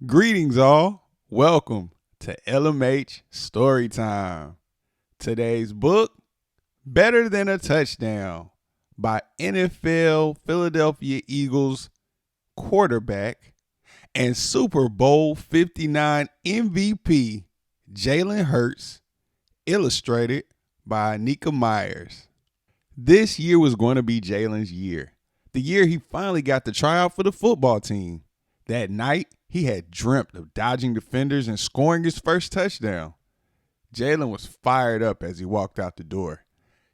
Greetings, all. Welcome to LMH Storytime. Today's book, Better Than a Touchdown, by NFL Philadelphia Eagles quarterback and Super Bowl 59 MVP Jalen Hurts, illustrated by Nneka Myers. This year was going to be Jalen's year, the year he finally got to try out for the football team. That night, he had dreamt of dodging defenders and scoring his first touchdown. Jalen was fired up as he walked out the door.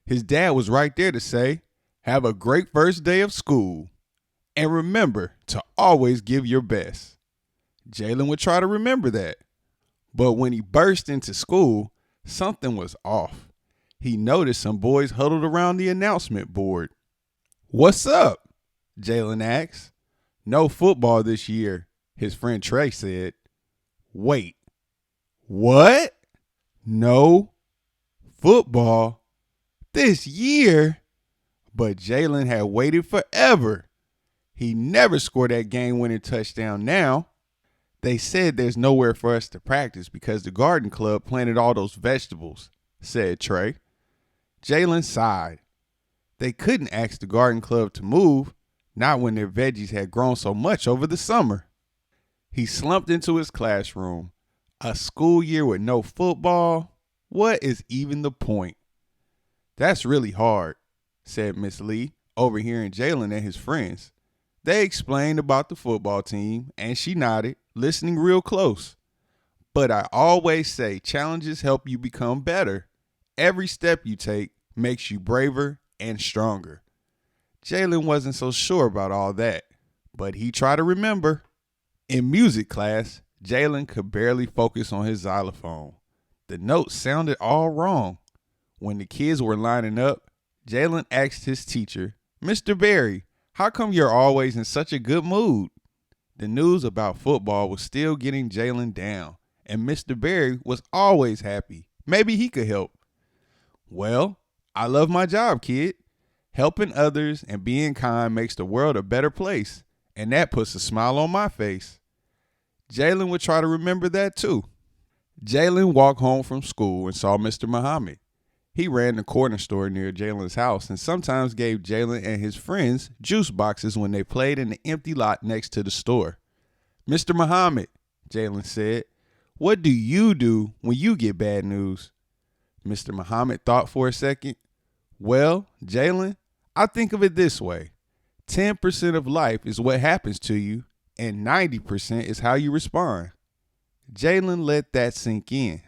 His dad was right there to say, "Have a great first day of school. And remember to always give your best." Jalen would try to remember that. But when he burst into school, something was off. He noticed some boys huddled around the announcement board. "What's up?" Jalen asked. "No football this year," his friend Trey said. "Wait, what? No football this year?" But Jalen had waited forever. He never scored that game-winning touchdown now. "They said there's nowhere for us to practice because the garden club planted all those vegetables," said Trey. Jalen sighed. They couldn't ask the garden club to move, not when their veggies had grown so much over the summer. He slumped into his classroom. A school year with no football? What is even the point? "That's really hard," said Miss Lee, overhearing Jalen and his friends. They explained about the football team, and she nodded, listening real close. "But I always say challenges help you become better. Every step you take makes you braver and stronger." Jalen wasn't so sure about all that, but he tried to remember. In music class, Jalen could barely focus on his xylophone. The notes sounded all wrong. When the kids were lining up, Jalen asked his teacher, "Mr. Berry, how come you're always in such a good mood?" The news about football was still getting Jalen down, and Mr. Berry was always happy. Maybe he could help. "Well, I love my job, kid. Helping others and being kind makes the world a better place, and that puts a smile on my face." Jalen would try to remember that too. Jalen walked home from school and saw Mr. Muhammad. He ran the corner store near Jalen's house and sometimes gave Jalen and his friends juice boxes when they played in the empty lot next to the store. "Mr. Muhammad," Jalen said, "what do you do when you get bad news?" Mr. Muhammad thought for a second. "Well, Jalen, I think of it this way. 10% of life is what happens to you, and 90% is how you respond." Jalen let that sink in.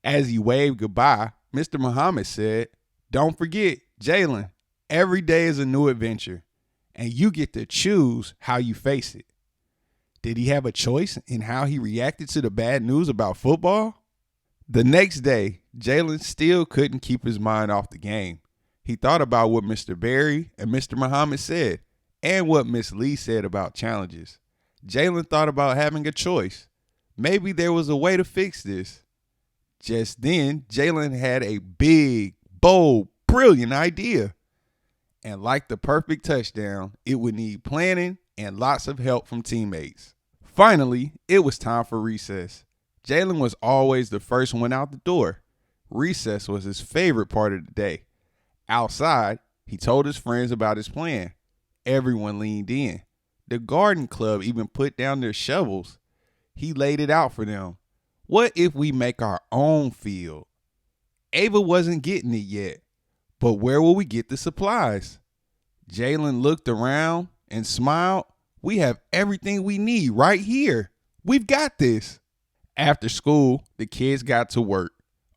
As he waved goodbye, Mr. Muhammad said, "Don't forget, Jalen, every day is a new adventure, and you get to choose how you face it." Did he have a choice in how he reacted to the bad news about football? The next day, Jalen still couldn't keep his mind off the game. He thought about what Mr. Berry and Mr. Muhammad said, and what Miss Lee said about challenges. Jalen thought about having a choice. Maybe there was a way to fix this. Just then, Jalen had a big, bold, brilliant idea. And like the perfect touchdown, it would need planning and lots of help from teammates. Finally, it was time for recess. Jalen was always the first one out the door. Recess was his favorite part of the day. Outside, he told his friends about his plan. Everyone leaned in. The garden club even put down their shovels. He laid it out for them. "What if we make our own field?" Ava wasn't getting it yet, but where will we get the supplies? Jalen looked around and smiled. "We have everything we need right here. We've got this." After school, the kids got to work.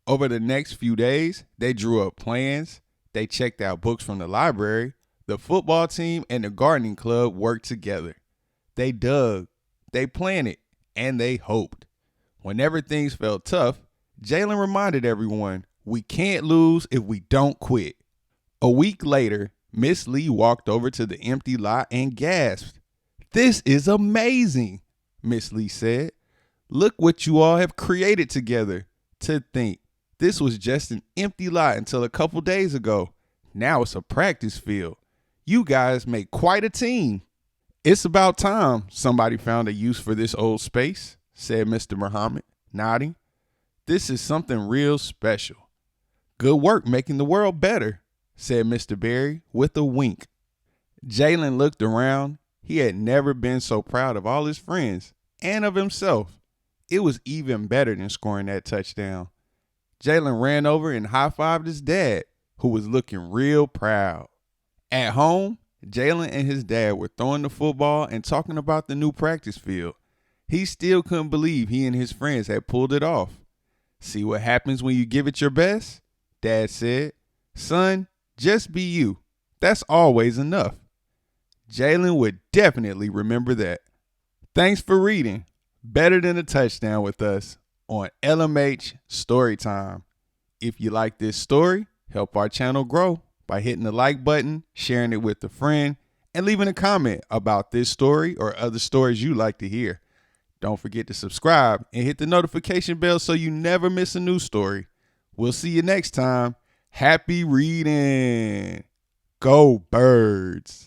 Over the next few days, they drew up plans. They checked out books from the library. The football team and the gardening club worked together. They dug, they planted, and they hoped. Whenever things felt tough, Jalen reminded everyone, we can't lose if we don't quit. A week later, Miss Lee walked over to the empty lot and gasped. "This is amazing," Miss Lee said. "Look what you all have created together. To think, this was just an empty lot until a couple days ago. Now it's a practice field. You guys make quite a team." It's about time somebody found a use for this old space, said Mr. Muhammad, nodding. This is something real special. Good work making the world better, said Mr. Berry with a wink. Jalen looked around. He had never been so proud of all his friends and of himself. It was even better than scoring that touchdown. Jalen ran over and high-fived his dad, who was looking real proud. At home, Jalen and his dad were throwing the football and talking about the new practice field. He still couldn't believe he and his friends had pulled it off. See what happens when you give it your best? Dad said. Son, just be you. That's always enough. Jalen would definitely remember that. Thanks for reading Better Than a Touchdown with us on LMH Storytime. If you like this story, help our channel grow by hitting the like button, sharing it with a friend, and leaving a comment about this story or other stories you like to hear. Don't forget to subscribe and hit the notification bell so you never miss a new story. We'll see you next time. Happy reading. Go Birds.